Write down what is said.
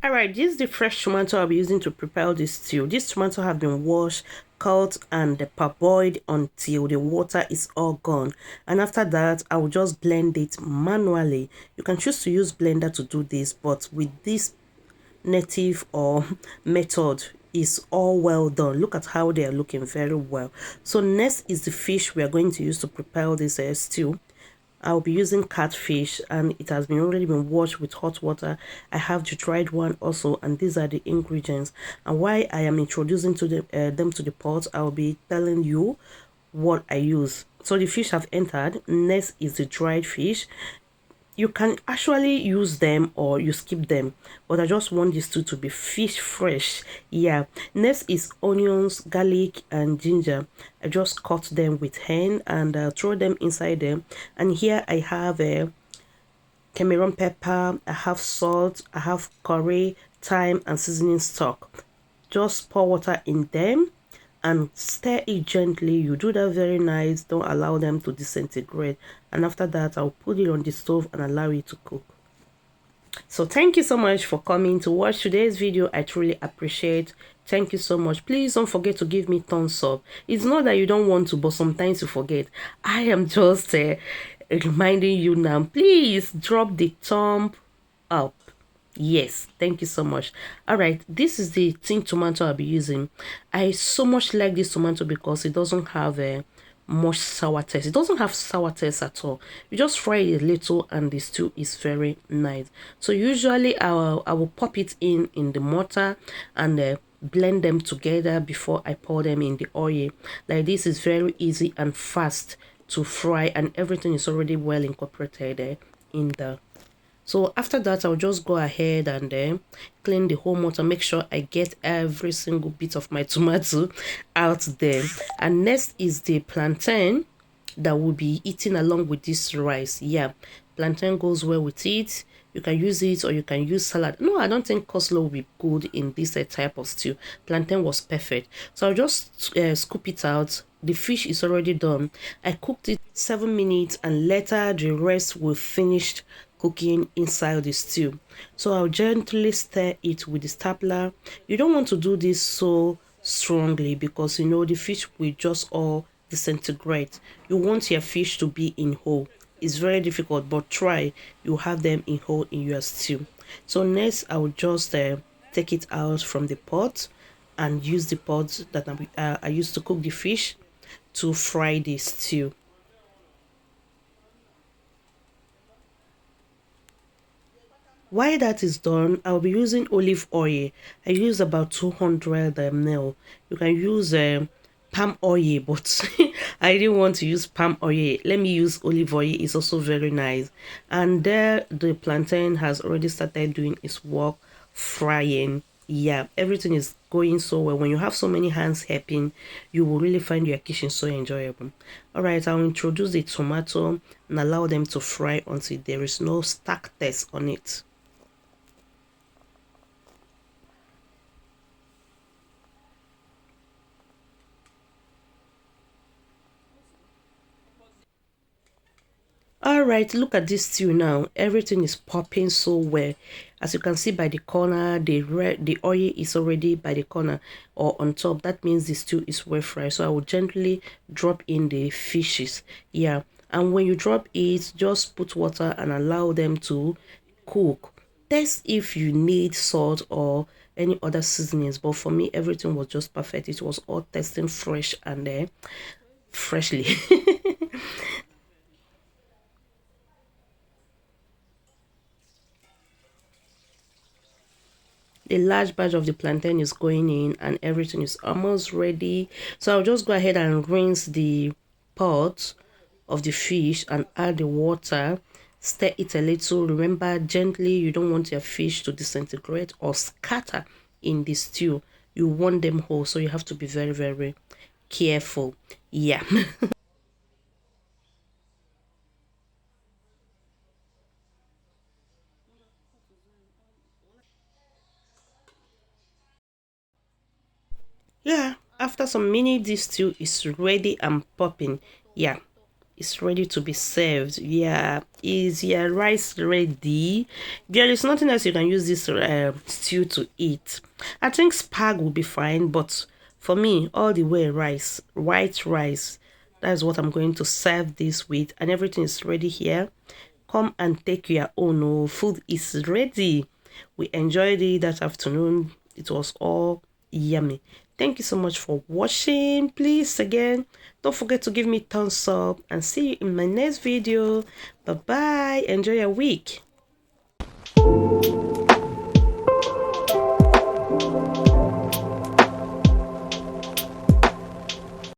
Alright, this is the fresh tomato I'll be using to prepare this stew. This tomato have been washed, cut, and parboiled until the water is all gone. And after that, I will just blend it manually. You can choose to use blender to do this, but with this native or method is all well done. Look at how they are looking very well. So next is the fish we are going to use to prepare this stew. I'll be using catfish, and it has been already been washed with hot water. I have the dried one also, and these are the ingredients. And why I am introducing to them to the pot, I'll be telling you what I use. So the fish have entered. Next is the dried fish. You can actually use them or you skip them, but I just want these two to be fish fresh. Yeah. Next is onions, garlic, and ginger. I just cut them with hand and throw them inside them. And here I have a Cameroon pepper, I have salt, I have curry, thyme, and seasoning stock. Just pour water in them and stir it gently. You do that very nice. Don't allow them to disintegrate. And after that, I'll put it on the stove and allow it to cook. So thank you so much for coming to watch today's video. I truly appreciate. Thank you so much. Please don't forget to give me thumbs up. It's not that you don't want to, but sometimes you forget. I am just reminding you now. Please drop the thumb up. Yes, thank you so much. All right, this is the tin tomato I'll be using. I so much like this tomato because it doesn't have a much sour taste. It doesn't have sour taste at all. You just fry it a little and the stew is very nice. So usually I will pop it in the mortar and blend them together before I pour them in the oil. Like this is very easy and fast to fry, and everything is already well incorporated in the. So after that, I'll just go ahead and clean the whole mortar, make sure I get every single bit of my tomato out there. And next is the plantain that will be eaten along with this rice. Yeah, plantain goes well with it. You can use it or you can use salad. No, I don't think coleslaw will be good in this type of stew. Plantain was perfect. So I'll just scoop it out. The fish is already done. I cooked it 7 minutes and later the rest will finish cooking inside the stew. So I'll gently stir it with the stapler. You don't want to do this so strongly because you know the fish will just all disintegrate. You want your fish to be in whole. It's very difficult, but try. You have them in whole in your stew. So next I will just take it out from the pot and use the pot that I used to cook the fish to fry the stew. While that is done, I'll be using olive oil. I use about 200 ml. You can use palm oil, but I didn't want to use palm oil. Let me use olive oil. It's also very nice. And there, the plantain has already started doing its work, frying. Yeah, everything is going so well. When you have so many hands helping, you will really find your kitchen so enjoyable. All right, I'll introduce the tomato and allow them to fry until there is no stark taste on it. All right, look at this stew now. Everything is popping so well. As you can see by the corner, the oil is already by the corner or on top. That means the stew is well fried. So I will gently drop in the fishes. Yeah, and when you drop it, just put water and allow them to cook. Test if you need salt or any other seasonings, but for me everything was just perfect. It was all tasting fresh and freshly. The large batch of the plantain is going in and everything is almost ready. So I'll just go ahead and rinse the pot of the fish and add the water. Stir it a little. Remember, gently, you don't want your fish to disintegrate or scatter in the stew. You want them whole, so you have to be very, very careful. Yeah. Yeah, after some minutes, this stew is ready and popping. Yeah, is ready to be served. Yeah, is your rice ready? There is nothing else you can use this stew to eat. I think spag will be fine, but for me, all the way rice, white rice, that's what I'm going to serve this with, and everything is ready here. Come and take your own. Oh, food is ready. We enjoyed it that afternoon. It was all yummy. Thank you so much for watching. Please, again, don't forget to give me thumbs up and see you in my next video. Bye bye. Enjoy your week.